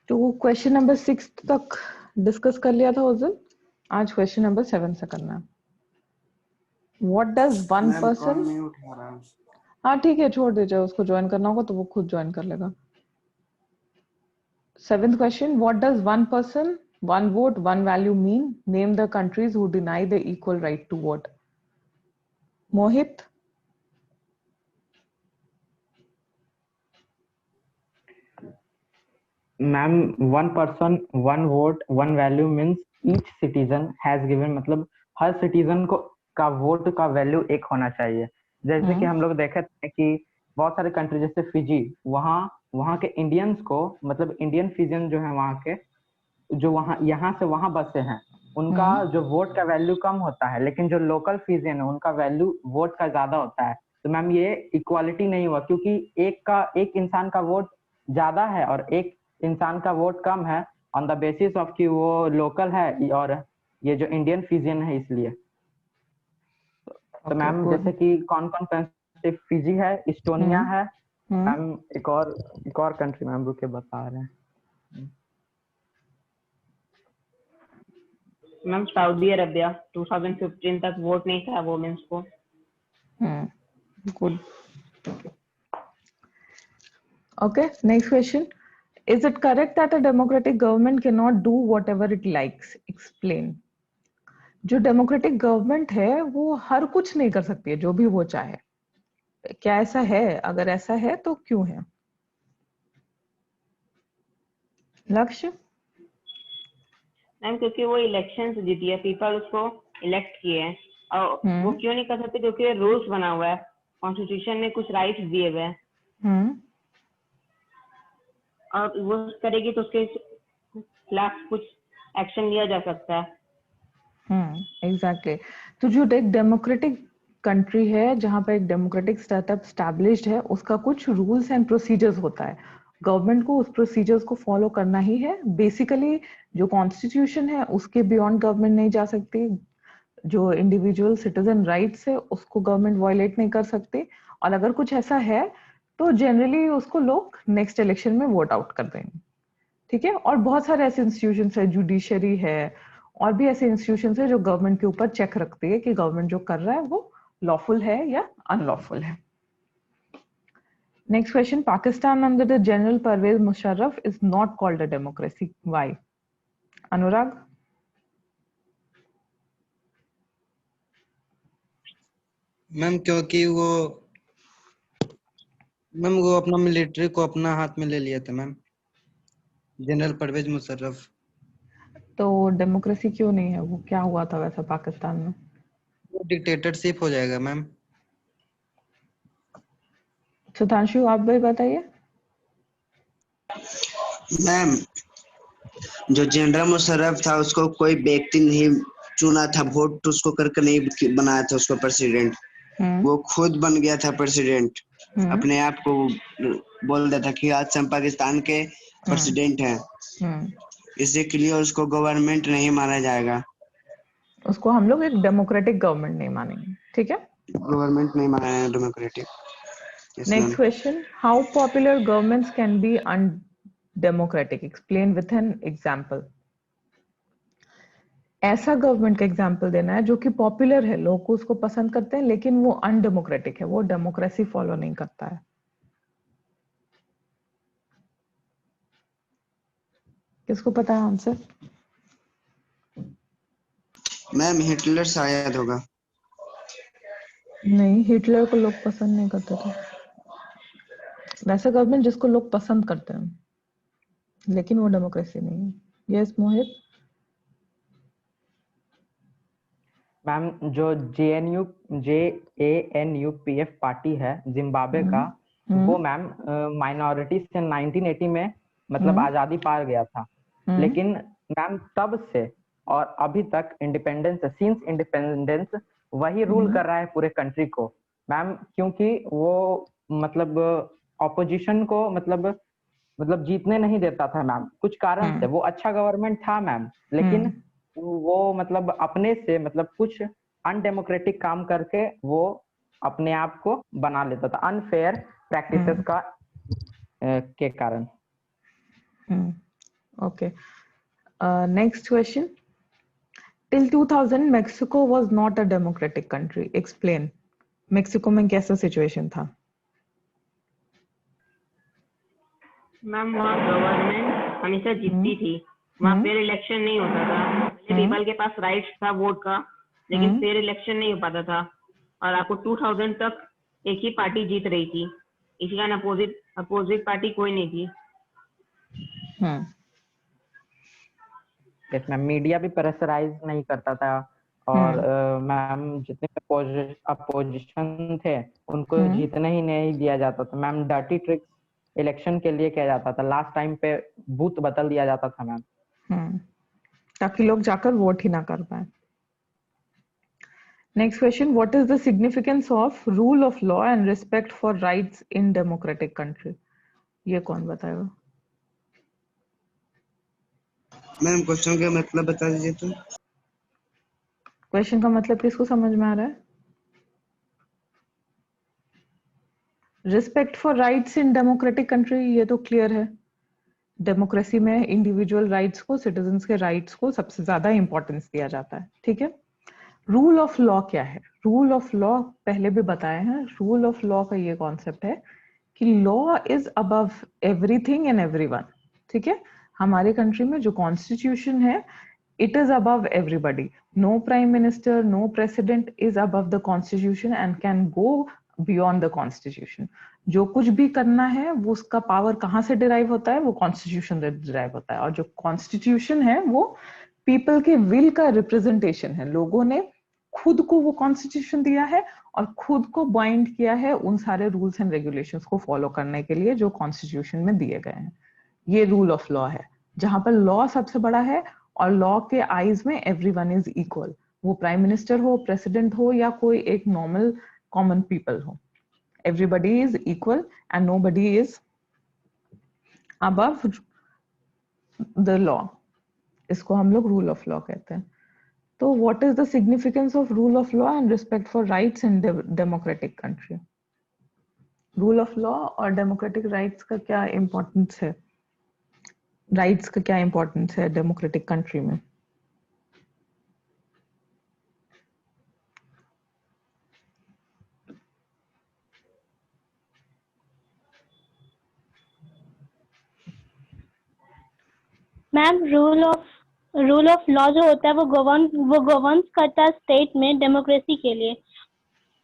तो question number 6 तक discuss कर लिया था उस दिन। आज क्वेश्चन नंबर 7 से करना है। What does one ma'am call person, नहीं उठा रहा। हाँ ठीक है छोड़ दीजिए, उसको ज्वाइन करना होगा तो वो खुद ज्वाइन कर लेगा। 7th question, what does one person, one vote, one value mean? Name the countries who deny the equal right to vote. Mohit? Ma'am, one person one vote one value means each citizen has given, मतलब हर citizen को का vote का value एक होना चाहिए। जैसे कि हम लोग देखे थे कि बहुत सारे कंट्री जैसे फिजी, वहाँ वहाँ के इंडियंस को, मतलब इंडियन फिजियन जो है वहाँ के, जो वहाँ यहाँ से वहाँ बसे हैं, उनका जो वोट का वैल्यू कम होता है, लेकिन जो लोकल फिजियन है उनका वैल्यू वोट का ज्यादा होता है। तो मैम ये इक्वालिटी नहीं हुआ, क्योंकि एक इंसान का वोट ज्यादा है और एक इंसान का वोट कम है, ऑन द बेसिस ऑफ कि वो लोकल है और ये जो इंडियन फिजियन है, इसलिए। तो मैम जैसे कि कौन कौन कंट्री, फिजी है, इस्टोनिया है मैम, एक और कंट्री मैम रुके बता रहे हैं मैम। सऊदी अरबिया 2015 तक वोट नहीं था वोमेन्स को। Good. Okay, next question. Is it correct that a democratic government cannot do whatever it likes? Explain. जो डेमोक्रेटिक गवर्नमेंट है वो हर कुछ नहीं कर सकती है जो भी वो चाहे। क्या ऐसा है? अगर ऐसा है तो क्यों है? लक्ष्य? मैम क्योंकि वो इलेक्शन जीती है, पीपल उसको इलेक्ट किए हैं, और वो क्यों नहीं कर सकते? क्योंकि रूल्स बना हुआ है, कॉन्स्टिट्यूशन में कुछ राइट्स दिए हुए हैं, और वो करेगी तो उसके खिलाफ कुछ एक्शन लिया जा सकता है। एग्जैक्टली। तो जो एक डेमोक्रेटिक कंट्री है जहां पर एक डेमोक्रेटिक स्टार्टअप स्टैब्लिश्ड है, उसका कुछ रूल्स एंड प्रोसीजर्स होता है। गवर्नमेंट को उस प्रोसीजर्स को फॉलो करना ही है। बेसिकली जो कॉन्स्टिट्यूशन है उसके बियॉन्ड गवर्नमेंट नहीं जा सकती। जो इंडिविजुअल सिटीजन राइट्स है उसको गवर्नमेंट वायलेट नहीं कर सकती। और अगर कुछ ऐसा है तो जनरली उसको लोग नेक्स्ट इलेक्शन में वोट आउट कर देंगे। ठीक है। और बहुत सारे ऐसे इंस्टीट्यूशन है, जुडिशरी है और भी ऐसे इंस्टीट्यूशन है जो गवर्नमेंट के ऊपर चेक रखते हैं कि गवर्नमेंट जो कर रहा है वो लॉफुल है या अनलॉफुल है। Next question, Pakistan under the general Pervez Musharraf is not called a democracy, why? Anurag? Ma'am क्योंकि वो अपना मिलिट्री को अपना हाथ में ले लिया था मैम, जनरल परवेज मुशर्रफ। तो डेमोक्रेसी क्यों नहीं है? वो क्या हुआ था वैसा पाकिस्तान में? वो डिक्टेटरशिप हो जाएगा मैम। सुधांशु आप भी बताइए। मैम जो जनरल मुशर्रफ था उसको कोई व्यक्ति नहीं चुना था, वोट उसको करके नहीं बनाया था उसको प्रेसिडेंट। वो खुद बन गया था प्रेसिडेंट, अपने आप को बोल दिया था कि आज से हम पाकिस्तान के प्रेसिडेंट हैं। इसी के लिए उसको गवर्नमेंट नहीं माना जाएगा, उसको हम लोग एक डेमोक्रेटिक गवर्नमेंट नहीं मानेंगे। ठीक है, गवर्नमेंट नहीं माना है democratic. Next question, how popular governments can be undemocratic, explain with an example. ऐसा गवर्नमेंट का एग्जांपल देना है जो कि पॉपुलर है, लोग उसको पसंद करते हैं, लेकिन वो अनडेमोक्रेटिक है, वो डेमोक्रेसी फॉलो नहीं करता है। किसको पता है आंसर? मैम हिटलर शायद होगा। नहीं, हिटलर को लोग पसंद नहीं करते थे। वैसा गवर्नमेंट जिसको लोग पसंद करते हैं, लेकिन वो डेमोक्रेसी नहीं है। यस मोहित? मैम, जो JANUPF पार्टी है जिम्बाब्वे का, वो मैम माइनॉरिटी से 1980 में मतलब आजादी पा गया था। लेकिन मैम तब से और अभी तक सिंस इंडिपेंडेंस वही रूल कर रहा है पूरे कंट्री को मैम, क्योंकि वो मतलब ऑपोजिशन को मतलब जीतने नहीं देता था मैम, कुछ कारण से। वो अच्छा गवर्नमेंट था मैम, लेकिन वो मतलब अपने से मतलब कुछ अनडेमोक्रेटिक काम करके वो अपने आप को बना लेता था, अनफेयर प्रैक्टिसेस का के कारण। Okay. Next question. Till 2000, Mexico was not a democratic country. Explain. Mexico में कैसा situation था? मैम वहाँ गवर्नमेंट हमेशा जीतती थी, वहाँ फेयर इलेक्शन नहीं होता था। पीपल के पास राइट था वोट का, लेकिन फेयर इलेक्शन नहीं हो पाता था, और आपको 2000 तक एक ही पार्टी जीत रही थी, इसी कारण अपोजिट पार्टी कोई नहीं थी। इसमें मीडिया भी प्रेशराइज नहीं करता था, और मैम जितने अपोजिशन थे उनको जीतने ही नहीं दिया जाता था। मैम डर्टी ट्रिक्स इलेक्शन के लिए किया जाता था, लास्ट टाइम पे बूथ बदल दिया जाता था मैम, ताकि लोग जाकर वोट ही ना कर पाए। Next question, what is the significance of rule of law and respect for rights in democratic country? ये कौन बताएगा? मैम क्वेश्चन का मतलब बता दीजिए तो। क्वेश्चन का मतलब किसको समझ में आ रहा है? Respect for rights in democratic country, ये तो क्लियर है। डेमोक्रेसी में इंडिविजुअल राइट्स को, सिटीजन्स के राइट्स को सबसे ज्यादा इंपॉर्टेंस दिया जाता है, ठीक है। रूल ऑफ लॉ क्या है? रूल ऑफ लॉ पहले भी बताए हैं। रूल ऑफ लॉ का ये कॉन्सेप्ट है कि law is above everything and everyone, ठीक है। हमारे कंट्री में जो कॉन्स्टिट्यूशन है, it is above everybody. No prime minister, no president is above the constitution and can go beyond the constitution. जो कुछ भी करना है वो उसका पावर कहाँ से डिराइव होता है? वो कॉन्स्टिट्यूशन से डिराइव होता है। और जो कॉन्स्टिट्यूशन है वो पीपल के विल का रिप्रेजेंटेशन है। लोगों ने खुद को वो कॉन्स्टिट्यूशन दिया है और खुद को बाइंड किया है उन सारे रूल्स एंड रेगुलेशंस को फॉलो करने के लिए जो कॉन्स्टिट्यूशन में दिए गए हैं। ये रूल ऑफ लॉ है, जहां पर लॉ सबसे बड़ा है और लॉ के आईज में एवरीवन इज इक्वल। वो प्राइम मिनिस्टर हो, प्रेसिडेंट हो या कोई एक नॉर्मल कॉमन पीपल हो, everybody is equal and nobody is above the law. इसको हम लोग रूल ऑफ लॉ कहते हैं। तो what is the significance of rule of law and respect for rights in democratic country? Rule of law और democratic rights का क्या importance है? राइट्स का क्या इंपॉर्टेंस है डेमोक्रेटिक कंट्री में? मैम रूल ऑफ लॉ जो होता है वो गवर्न्स करता है स्टेट में डेमोक्रेसी के लिए,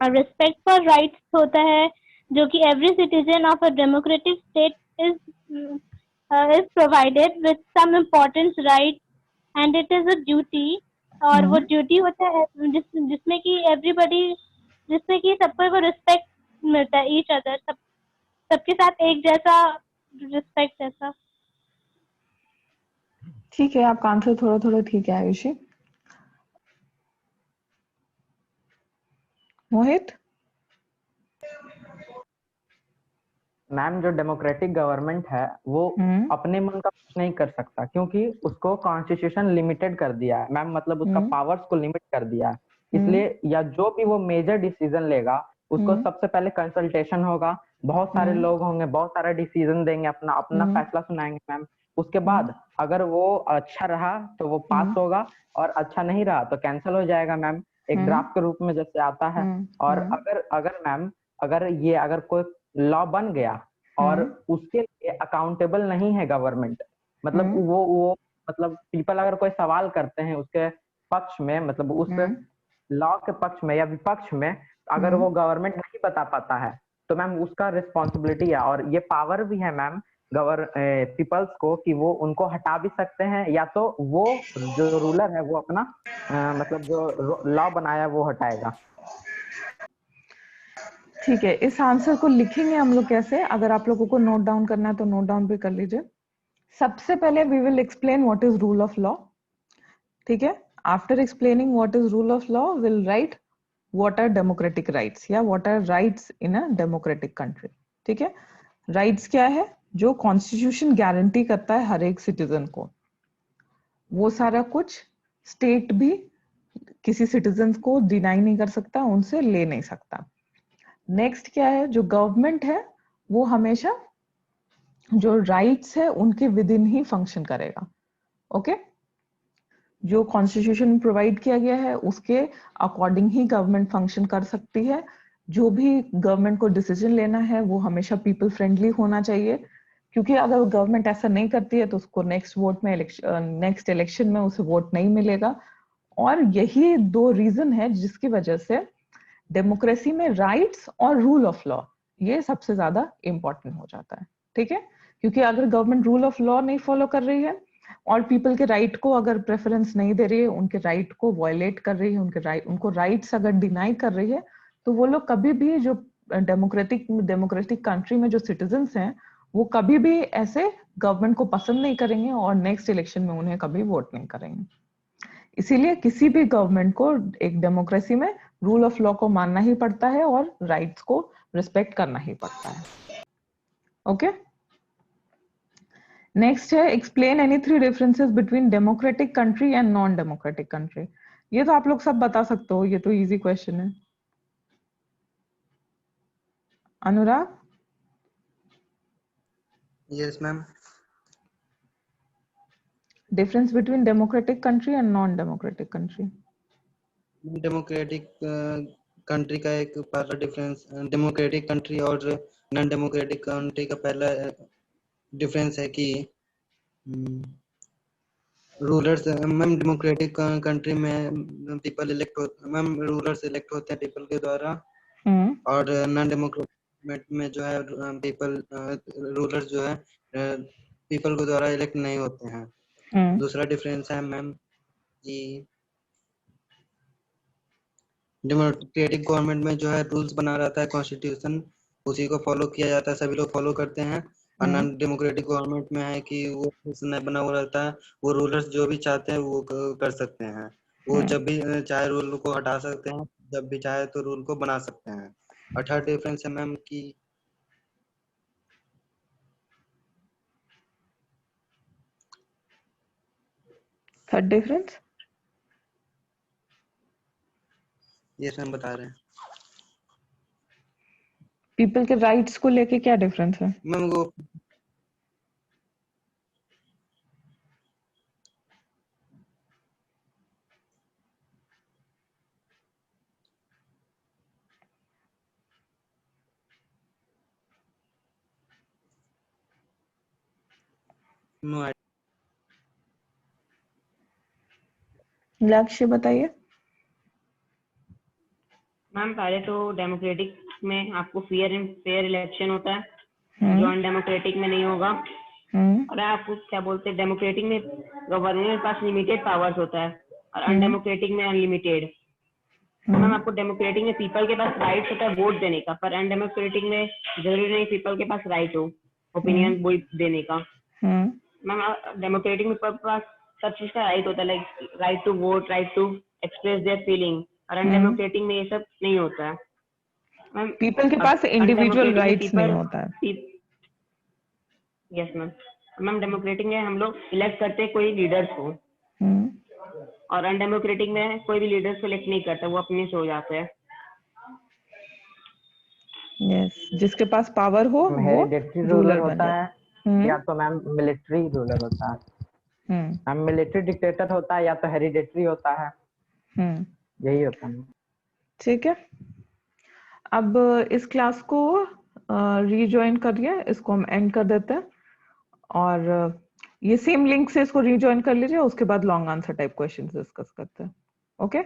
और रिस्पेक्ट फॉर राइट्स होता है जो कि every citizen of a democratic state is provided with some important right and it is a duty, और वो ड्यूटी होता है जिसमें कि एवरीबडी, जिसमें कि सबको वो रिस्पेक्ट मिलता है, ईच अदर, सबके साथ एक जैसा रिस्पेक्ट जैसा। ठीक है, आपका आंसर थोड़ा थोड़ा ठीक है आयुषी। मोहित? मैम जो डेमोक्रेटिक गवर्नमेंट है वो अपने मन का कुछ नहीं कर सकता, क्योंकि उसको कॉन्स्टिट्यूशन लिमिटेड कर दिया है मैम, मतलब उसका पावर्स को लिमिट कर दिया है। इसलिए या जो भी वो मेजर डिसीजन लेगा उसको सबसे पहले कंसल्टेशन होगा, बहुत सारे लोग होंगे, बहुत सारा डिसीजन देंगे, अपना अपना फैसला सुनाएंगे मैम। उसके बाद अगर वो अच्छा रहा तो वो पास होगा और अच्छा नहीं रहा तो कैंसिल हो जाएगा मैम, एक ड्राफ्ट के रूप में जैसे आता है। और अगर मैम अगर कोई लॉ बन गया और उसके लिए अकाउंटेबल नहीं है गवर्नमेंट, मतलब वो मतलब पीपल अगर कोई सवाल करते हैं उसके पक्ष में, मतलब उस लॉ के पक्ष में या विपक्ष में, अगर वो गवर्नमेंट नहीं बता पाता है तो मैम उसका रिस्पॉन्सिबिलिटी है। और ये पावर भी है मैम पीपल्स को कि वो उनको हटा भी सकते हैं, या तो वो जो रूलर है वो अपना मतलब जो लॉ बनाया वो हटाएगा। ठीक है, इस आंसर को लिखेंगे हम लोग कैसे? अगर आप लोगों को नोट डाउन करना है तो नोट डाउन भी कर लीजिए। सबसे पहले we will explain what is rule of law, ठीक है। After explaining what is rule of law will write what are democratic rights या what are rights in a democratic country, ठीक है। राइट्स क्या है? जो कॉन्स्टिट्यूशन गारंटी करता है हर एक सिटीजन को, वो सारा कुछ स्टेट भी किसी सिटीजन को डिनाई नहीं कर सकता, उनसे ले नहीं सकता। नेक्स्ट क्या है? जो गवर्नमेंट है वो हमेशा जो राइट्स है उनके विद इन ही फंक्शन करेगा। ओके, जो कॉन्स्टिट्यूशन प्रोवाइड किया गया है उसके अकॉर्डिंग ही गवर्नमेंट फंक्शन कर सकती है। जो भी गवर्नमेंट को डिसीजन लेना है वो हमेशा पीपल फ्रेंडली होना चाहिए, क्योंकि अगर गवर्नमेंट ऐसा नहीं करती है तो उसको नेक्स्ट इलेक्शन में उसे वोट नहीं मिलेगा। और यही दो रीजन है जिसकी वजह से डेमोक्रेसी में राइट्स और रूल ऑफ लॉ ये सबसे ज्यादा इंपॉर्टेंट हो जाता है। ठीक है, क्योंकि अगर गवर्नमेंट रूल ऑफ लॉ नहीं फॉलो कर रही है और पीपल के राइट को अगर प्रेफरेंस नहीं दे रही है, उनके राइट को वायलेट कर रही है, उनको राइट्स अगर डिनाई कर रही है, तो वो लोग कभी भी जो डेमोक्रेटिक कंट्री में जो सिटीजन्स हैं वो कभी भी ऐसे गवर्नमेंट को पसंद नहीं करेंगे और नेक्स्ट इलेक्शन में उन्हें कभी वोट नहीं करेंगे। इसीलिए किसी भी गवर्नमेंट को एक डेमोक्रेसी में रूल ऑफ लॉ को मानना ही पड़ता है और राइट्स को रिस्पेक्ट करना ही पड़ता है। ओके, नेक्स्ट है explain any 3 differences between democratic country and non democratic country. ये तो आप लोग सब बता सकते हो, ये तो इजी क्वेश्चन है। Anurag? Yes ma'am. Difference between democratic country and non democratic country. Democratic country का एक पहला डिफरेंस, डेमोक्रेटिक कंट्री और नॉन डेमोक्रेटिक कंट्री का पहला डिफरेंस है कि रूलर्स, मैम डेमोक्रेटिक कंट्री में पीपल इलेक्ट होते, मैम रूलर्स इलेक्ट होते हैं पीपल के द्वारा, और नॉन डेमोक्रेटिक में जो है पीपल रूलर्स जो है पीपल के द्वारा इलेक्ट नहीं होते हैं। दूसरा डिफरेंस है मैम कि डेमोक्रेटिक गवर्नमेंट में जो है रूल्स बना रहता है, कॉन्स्टिट्यूशन उसी को फॉलो किया जाता है, सभी लोग फॉलो करते हैं। और नॉन डेमोक्रेटिक गवर्नमेंट में है कि वो नहीं बना हुआ रहता है, वो रूलर्स जो भी चाहते हैं वो कर सकते हैं, वो जब भी चाहे रूल को हटा सकते हैं, जब भी चाहे तो रूल को बना सकते हैं। और थर्ड डिफरेंस है मैम कि थर्ड डिफरेंस ये मैम बता रहे हैं पीपल के राइट्स को लेके क्या डिफरेंस है मैम। वो लक्ष्य बताइए। मैम पहले तो डेमोक्रेटिक में आपको फेयर इलेक्शन होता है, जो अनडेमोक्रेटिक में नहीं होगा। और आपको क्या बोलते हैं, डेमोक्रेटिक में गवर्नमेंट के पास लिमिटेड पावर्स होता है और अनडेमोक्रेटिक में अनलिमिटेड। मैम आपको डेमोक्रेटिक में पीपल के पास राइट होता है वोट देने का, पर अनडेमोक्रेटिक में जरूरी नहीं पीपल के पास राइट हो ओपिनियन देने का। मैम डेमोक्रेटिक में पास सब चीज का राइट होता है, like right to vote, right to express their feeling. और अनडेमोक्रेटिक में ये सब नहीं होता है। मैम पीपल के पास इंडिविजुअल राइट्स नहीं होता है। Yes ma'am. मैम डेमोक्रेटिक में हम लोग इलेक्ट करते हैं कोई लीडर्स को, और अनडेमोक्रेटिक में कोई भी लीडर सेलेक्ट नहीं करता, वो अपने से हो जाते हैं। यस, जिसके पास पावर हो वो हेरिडेटरी रूलर होता है या तो मैम मिलिट्री रूलर होता है। मैम मिलिट्री डिक्टेटर होता है या तो हेरिडेटरी होता है, यही होता है। ठीक है, अब इस क्लास को रीजॉइन करिए, इसको हम एंड कर देते हैं और ये सेम लिंक से इसको रीजॉइन कर लीजिए, उसके बाद long answer type questions discuss करते हैं। ओके।